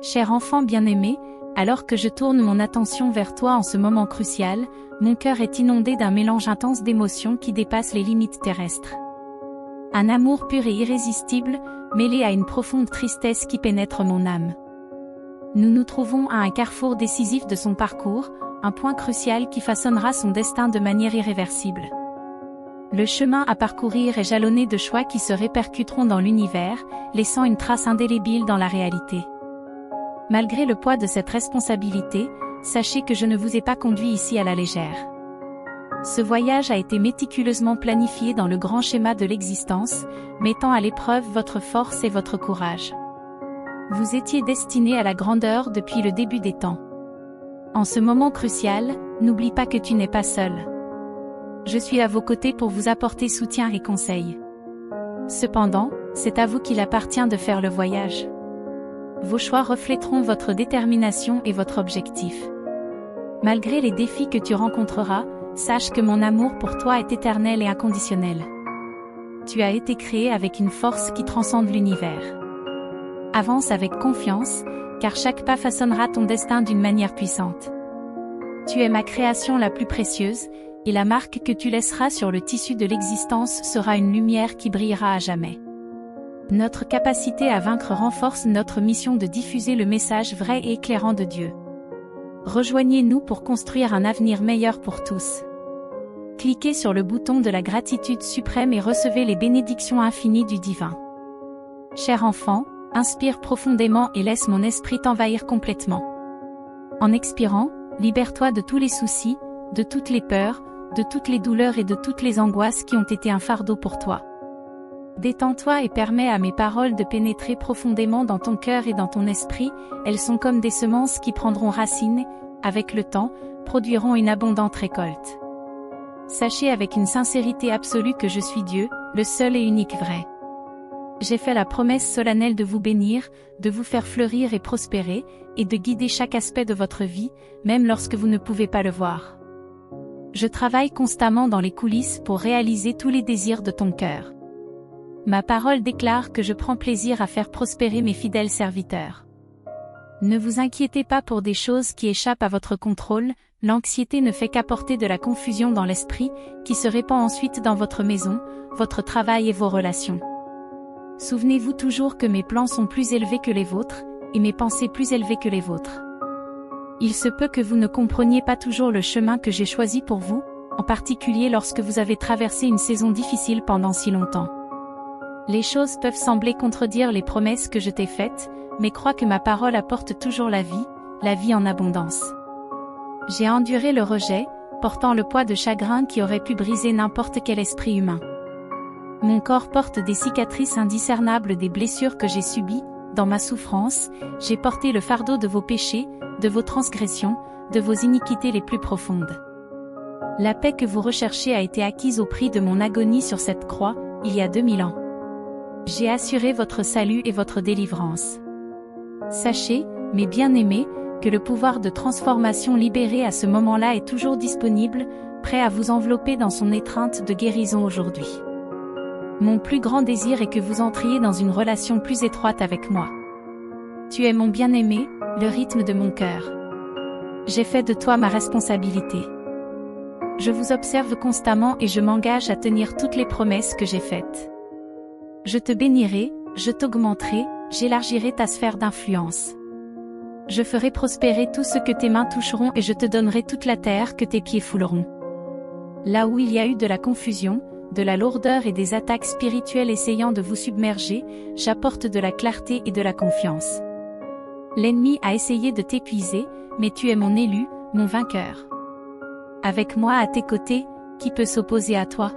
Cher enfant bien-aimé, alors que je tourne mon attention vers toi en ce moment crucial, mon cœur est inondé d'un mélange intense d'émotions qui dépasse les limites terrestres. Un amour pur et irrésistible, mêlé à une profonde tristesse qui pénètre mon âme. Nous nous trouvons à un carrefour décisif de son parcours, un point crucial qui façonnera son destin de manière irréversible. Le chemin à parcourir est jalonné de choix qui se répercuteront dans l'univers, laissant une trace indélébile dans la réalité. Malgré le poids de cette responsabilité, sachez que je ne vous ai pas conduit ici à la légère. Ce voyage a été méticuleusement planifié dans le grand schéma de l'existence, mettant à l'épreuve votre force et votre courage. Vous étiez destiné à la grandeur depuis le début des temps. En ce moment crucial, n'oublie pas que tu n'es pas seul. Je suis à vos côtés pour vous apporter soutien et conseils. Cependant, c'est à vous qu'il appartient de faire le voyage. Vos choix reflèteront votre détermination et votre objectif. Malgré les défis que tu rencontreras, sache que mon amour pour toi est éternel et inconditionnel. Tu as été créé avec une force qui transcende l'univers. Avance avec confiance, car chaque pas façonnera ton destin d'une manière puissante. Tu es ma création la plus précieuse, et la marque que tu laisseras sur le tissu de l'existence sera une lumière qui brillera à jamais. Notre capacité à vaincre renforce notre mission de diffuser le message vrai et éclairant de Dieu. Rejoignez-nous pour construire un avenir meilleur pour tous. Cliquez sur le bouton de la gratitude suprême et recevez les bénédictions infinies du divin. Cher enfant, inspire profondément et laisse mon esprit t'envahir complètement. En expirant, libère-toi de tous les soucis, de toutes les peurs, de toutes les douleurs et de toutes les angoisses qui ont été un fardeau pour toi. Détends-toi et permets à mes paroles de pénétrer profondément dans ton cœur et dans ton esprit, elles sont comme des semences qui prendront racine, avec le temps, produiront une abondante récolte. Sachez avec une sincérité absolue que je suis Dieu, le seul et unique vrai. J'ai fait la promesse solennelle de vous bénir, de vous faire fleurir et prospérer, et de guider chaque aspect de votre vie, même lorsque vous ne pouvez pas le voir. Je travaille constamment dans les coulisses pour réaliser tous les désirs de ton cœur. Ma parole déclare que je prends plaisir à faire prospérer mes fidèles serviteurs. Ne vous inquiétez pas pour des choses qui échappent à votre contrôle, l'anxiété ne fait qu'apporter de la confusion dans l'esprit, qui se répand ensuite dans votre maison, votre travail et vos relations. Souvenez-vous toujours que mes plans sont plus élevés que les vôtres, et mes pensées plus élevées que les vôtres. Il se peut que vous ne compreniez pas toujours le chemin que j'ai choisi pour vous, en particulier lorsque vous avez traversé une saison difficile pendant si longtemps. Les choses peuvent sembler contredire les promesses que je t'ai faites, mais crois que ma parole apporte toujours la vie en abondance. J'ai enduré le rejet, portant le poids de chagrin qui aurait pu briser n'importe quel esprit humain. Mon corps porte des cicatrices indiscernables des blessures que j'ai subies, dans ma souffrance, j'ai porté le fardeau de vos péchés, de vos transgressions, de vos iniquités les plus profondes. La paix que vous recherchez a été acquise au prix de mon agonie sur cette croix, il y a 2000 ans. J'ai assuré votre salut et votre délivrance. Sachez, mes bien-aimés, que le pouvoir de transformation libéré à ce moment-là est toujours disponible, prêt à vous envelopper dans son étreinte de guérison aujourd'hui. Mon plus grand désir est que vous entriez dans une relation plus étroite avec moi. Tu es mon bien-aimé, le rythme de mon cœur. J'ai fait de toi ma responsabilité. Je vous observe constamment et je m'engage à tenir toutes les promesses que j'ai faites. Je te bénirai, je t'augmenterai, j'élargirai ta sphère d'influence. Je ferai prospérer tout ce que tes mains toucheront et je te donnerai toute la terre que tes pieds fouleront. Là où il y a eu de la confusion, de la lourdeur et des attaques spirituelles essayant de vous submerger, j'apporte de la clarté et de la confiance. L'ennemi a essayé de t'épuiser, mais tu es mon élu, mon vainqueur. Avec moi à tes côtés, qui peut s'opposer à toi?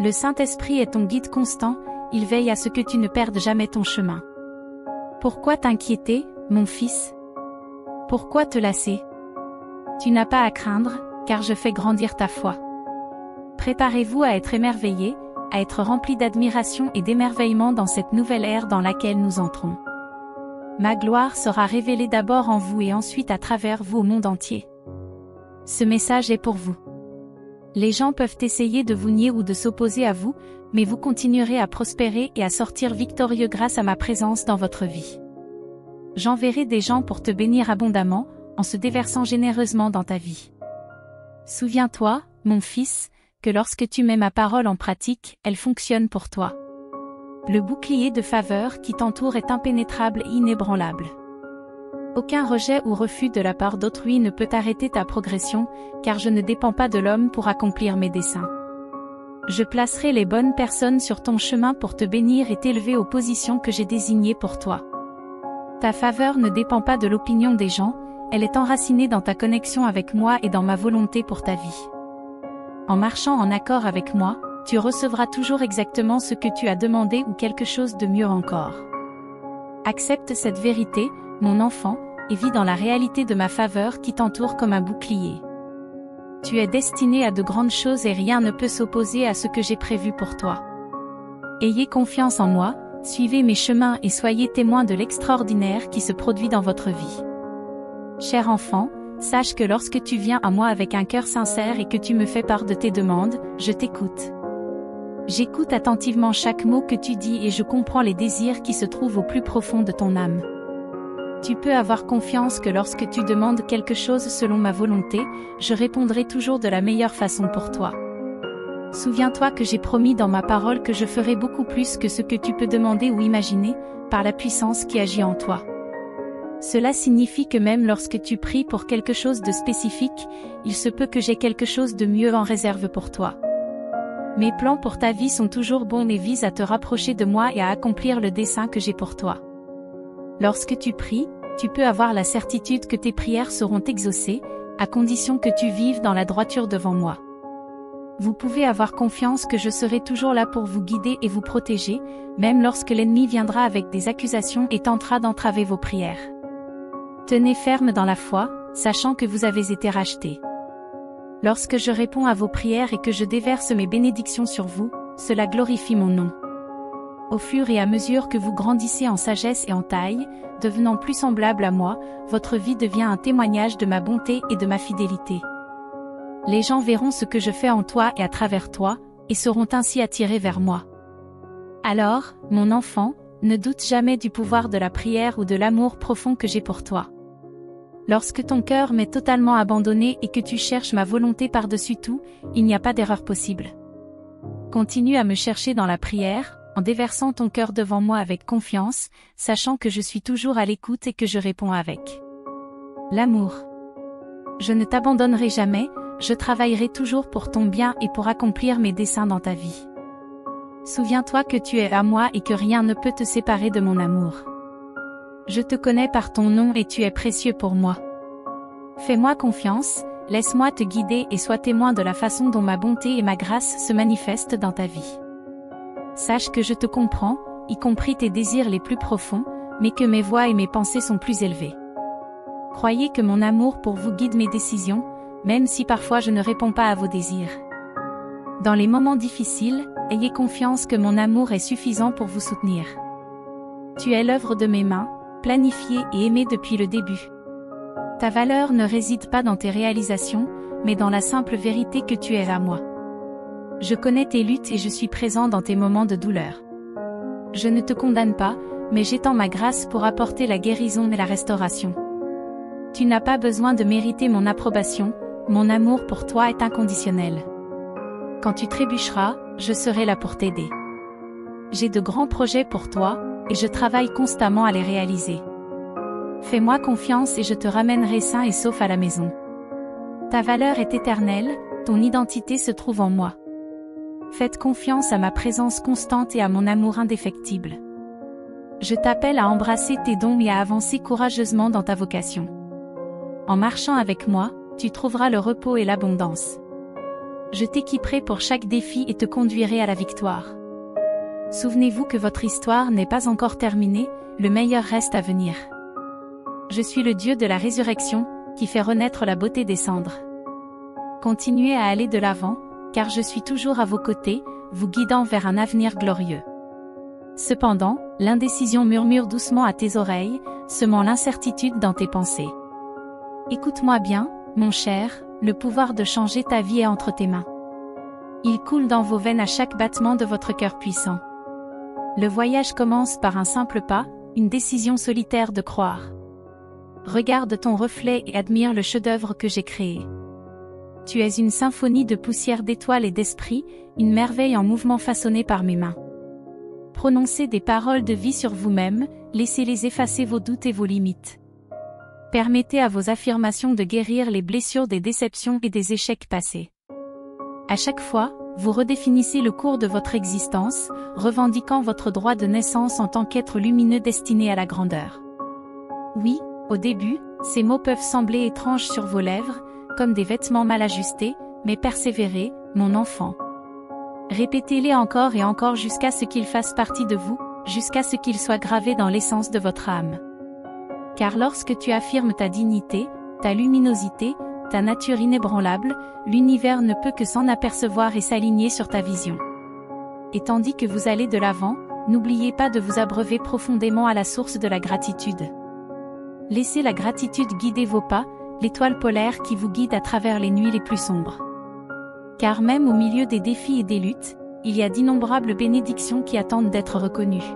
Le Saint-Esprit est ton guide constant, il veille à ce que tu ne perdes jamais ton chemin. Pourquoi t'inquiéter, mon fils? Pourquoi te lasser? Tu n'as pas à craindre, car je fais grandir ta foi. Préparez-vous à être émerveillés, à être remplis d'admiration et d'émerveillement dans cette nouvelle ère dans laquelle nous entrons. Ma gloire sera révélée d'abord en vous et ensuite à travers vous au monde entier. Ce message est pour vous. Les gens peuvent essayer de vous nier ou de s'opposer à vous, mais vous continuerez à prospérer et à sortir victorieux grâce à ma présence dans votre vie. J'enverrai des gens pour te bénir abondamment, en se déversant généreusement dans ta vie. Souviens-toi, mon fils, que lorsque tu mets ma parole en pratique, elle fonctionne pour toi. Le bouclier de faveur qui t'entoure est impénétrable et inébranlable. Aucun rejet ou refus de la part d'autrui ne peut arrêter ta progression, car je ne dépends pas de l'homme pour accomplir mes desseins. Je placerai les bonnes personnes sur ton chemin pour te bénir et t'élever aux positions que j'ai désignées pour toi. Ta faveur ne dépend pas de l'opinion des gens, elle est enracinée dans ta connexion avec moi et dans ma volonté pour ta vie. En marchant en accord avec moi, tu recevras toujours exactement ce que tu as demandé ou quelque chose de mieux encore. Accepte cette vérité, mon enfant, et vis dans la réalité de ma faveur qui t'entoure comme un bouclier. Tu es destiné à de grandes choses et rien ne peut s'opposer à ce que j'ai prévu pour toi. Ayez confiance en moi, suivez mes chemins et soyez témoins de l'extraordinaire qui se produit dans votre vie. Cher enfant, sache que lorsque tu viens à moi avec un cœur sincère et que tu me fais part de tes demandes, je t'écoute. J'écoute attentivement chaque mot que tu dis et je comprends les désirs qui se trouvent au plus profond de ton âme. Tu peux avoir confiance que lorsque tu demandes quelque chose selon ma volonté, je répondrai toujours de la meilleure façon pour toi. Souviens-toi que j'ai promis dans ma parole que je ferai beaucoup plus que ce que tu peux demander ou imaginer, par la puissance qui agit en toi. Cela signifie que même lorsque tu pries pour quelque chose de spécifique, il se peut que j'ai quelque chose de mieux en réserve pour toi. Mes plans pour ta vie sont toujours bons et visent à te rapprocher de moi et à accomplir le dessein que j'ai pour toi. Lorsque tu pries, tu peux avoir la certitude que tes prières seront exaucées, à condition que tu vives dans la droiture devant moi. Vous pouvez avoir confiance que je serai toujours là pour vous guider et vous protéger, même lorsque l'ennemi viendra avec des accusations et tentera d'entraver vos prières. Tenez ferme dans la foi, sachant que vous avez été rachetés. Lorsque je réponds à vos prières et que je déverse mes bénédictions sur vous, cela glorifie mon nom. Au fur et à mesure que vous grandissez en sagesse et en taille, devenant plus semblable à moi, votre vie devient un témoignage de ma bonté et de ma fidélité. Les gens verront ce que je fais en toi et à travers toi, et seront ainsi attirés vers moi. Alors, mon enfant, ne doute jamais du pouvoir de la prière ou de l'amour profond que j'ai pour toi. Lorsque ton cœur m'est totalement abandonné et que tu cherches ma volonté par-dessus tout, il n'y a pas d'erreur possible. Continue à me chercher dans la prière, en déversant ton cœur devant moi avec confiance, sachant que je suis toujours à l'écoute et que je réponds avec l'amour. Je ne t'abandonnerai jamais, je travaillerai toujours pour ton bien et pour accomplir mes desseins dans ta vie. Souviens-toi que tu es à moi et que rien ne peut te séparer de mon amour. Je te connais par ton nom et tu es précieux pour moi. Fais-moi confiance, laisse-moi te guider et sois témoin de la façon dont ma bonté et ma grâce se manifestent dans ta vie. Sache que je te comprends, y compris tes désirs les plus profonds, mais que mes voies et mes pensées sont plus élevées. Croyez que mon amour pour vous guide mes décisions, même si parfois je ne réponds pas à vos désirs. Dans les moments difficiles, ayez confiance que mon amour est suffisant pour vous soutenir. Tu es l'œuvre de mes mains, planifiée et aimée depuis le début. Ta valeur ne réside pas dans tes réalisations, mais dans la simple vérité que tu es à moi. Je connais tes luttes et je suis présent dans tes moments de douleur. Je ne te condamne pas, mais j'étends ma grâce pour apporter la guérison et la restauration. Tu n'as pas besoin de mériter mon approbation, mon amour pour toi est inconditionnel. Quand tu trébucheras, je serai là pour t'aider. J'ai de grands projets pour toi, et je travaille constamment à les réaliser. Fais-moi confiance et je te ramènerai sain et sauf à la maison. Ta valeur est éternelle, ton identité se trouve en moi. Faites confiance à ma présence constante et à mon amour indéfectible. Je t'appelle à embrasser tes dons et à avancer courageusement dans ta vocation. En marchant avec moi, tu trouveras le repos et l'abondance. Je t'équiperai pour chaque défi et te conduirai à la victoire. Souvenez-vous que votre histoire n'est pas encore terminée, le meilleur reste à venir. Je suis le Dieu de la résurrection, qui fait renaître la beauté des cendres. Continuez à aller de l'avant, car je suis toujours à vos côtés, vous guidant vers un avenir glorieux. Cependant, l'indécision murmure doucement à tes oreilles, semant l'incertitude dans tes pensées. Écoute-moi bien, mon cher, le pouvoir de changer ta vie est entre tes mains. Il coule dans vos veines à chaque battement de votre cœur puissant. Le voyage commence par un simple pas, une décision solitaire de croire. Regarde ton reflet et admire le chef-d'œuvre que j'ai créé. Tu es une symphonie de poussière d'étoiles et d'esprit, une merveille en mouvement façonnée par mes mains. Prononcez des paroles de vie sur vous-même, laissez-les effacer vos doutes et vos limites. Permettez à vos affirmations de guérir les blessures des déceptions et des échecs passés. À chaque fois, vous redéfinissez le cours de votre existence, revendiquant votre droit de naissance en tant qu'être lumineux destiné à la grandeur. Oui, au début, ces mots peuvent sembler étranges sur vos lèvres, comme des vêtements mal ajustés, mais persévérez, mon enfant. Répétez-les encore et encore jusqu'à ce qu'ils fassent partie de vous, jusqu'à ce qu'ils soient gravés dans l'essence de votre âme. Car lorsque tu affirmes ta dignité, ta luminosité, ta nature inébranlable, l'univers ne peut que s'en apercevoir et s'aligner sur ta vision. Et tandis que vous allez de l'avant, n'oubliez pas de vous abreuver profondément à la source de la gratitude. Laissez la gratitude guider vos pas, l'étoile polaire qui vous guide à travers les nuits les plus sombres. Car même au milieu des défis et des luttes, il y a d'innombrables bénédictions qui attendent d'être reconnues.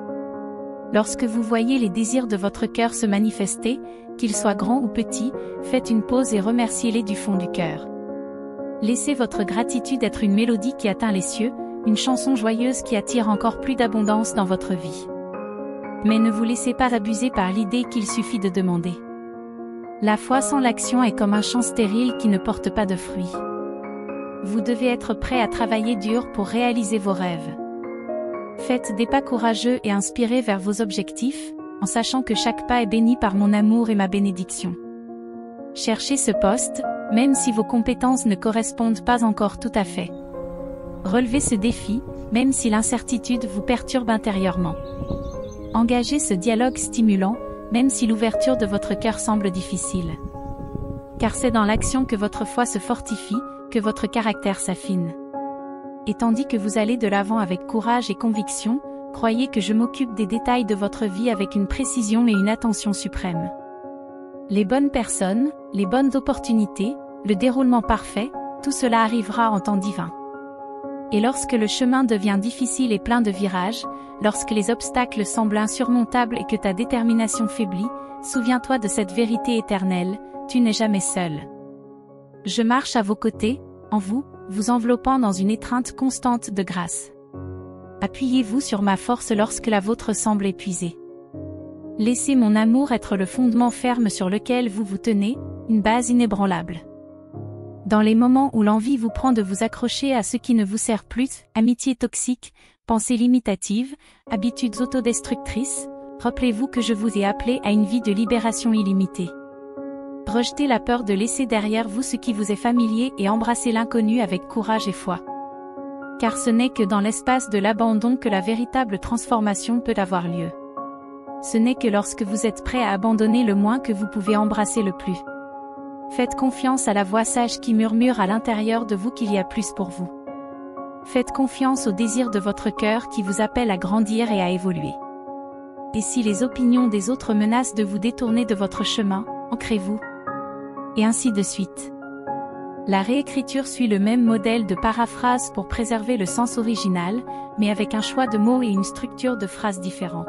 Lorsque vous voyez les désirs de votre cœur se manifester, qu'ils soient grands ou petits, faites une pause et remerciez-les du fond du cœur. Laissez votre gratitude être une mélodie qui atteint les cieux, une chanson joyeuse qui attire encore plus d'abondance dans votre vie. Mais ne vous laissez pas abuser par l'idée qu'il suffit de demander. La foi sans l'action est comme un champ stérile qui ne porte pas de fruits. Vous devez être prêt à travailler dur pour réaliser vos rêves. Faites des pas courageux et inspirés vers vos objectifs, en sachant que chaque pas est béni par mon amour et ma bénédiction. Cherchez ce poste, même si vos compétences ne correspondent pas encore tout à fait. Relevez ce défi, même si l'incertitude vous perturbe intérieurement. Engagez ce dialogue stimulant, même si l'ouverture de votre cœur semble difficile. Car c'est dans l'action que votre foi se fortifie, que votre caractère s'affine. Et tandis que vous allez de l'avant avec courage et conviction, croyez que je m'occupe des détails de votre vie avec une précision et une attention suprême. Les bonnes personnes, les bonnes opportunités, le déroulement parfait, tout cela arrivera en temps divin. Et lorsque le chemin devient difficile et plein de virages, lorsque les obstacles semblent insurmontables et que ta détermination faiblit, souviens-toi de cette vérité éternelle, tu n'es jamais seul. Je marche à vos côtés, en vous, vous enveloppant dans une étreinte constante de grâce. Appuyez-vous sur ma force lorsque la vôtre semble épuisée. Laissez mon amour être le fondement ferme sur lequel vous vous tenez, une base inébranlable. Dans les moments où l'envie vous prend de vous accrocher à ce qui ne vous sert plus, amitié toxique, pensées limitatives, habitudes autodestructrices, rappelez-vous que je vous ai appelé à une vie de libération illimitée. Rejetez la peur de laisser derrière vous ce qui vous est familier et embrassez l'inconnu avec courage et foi. Car ce n'est que dans l'espace de l'abandon que la véritable transformation peut avoir lieu. Ce n'est que lorsque vous êtes prêt à abandonner le moins que vous pouvez embrasser le plus. Faites confiance à la voix sage qui murmure à l'intérieur de vous qu'il y a plus pour vous. Faites confiance au désir de votre cœur qui vous appelle à grandir et à évoluer. Et si les opinions des autres menacent de vous détourner de votre chemin, ancrez-vous. Et ainsi de suite. La réécriture suit le même modèle de paraphrase pour préserver le sens original, mais avec un choix de mots et une structure de phrases différents.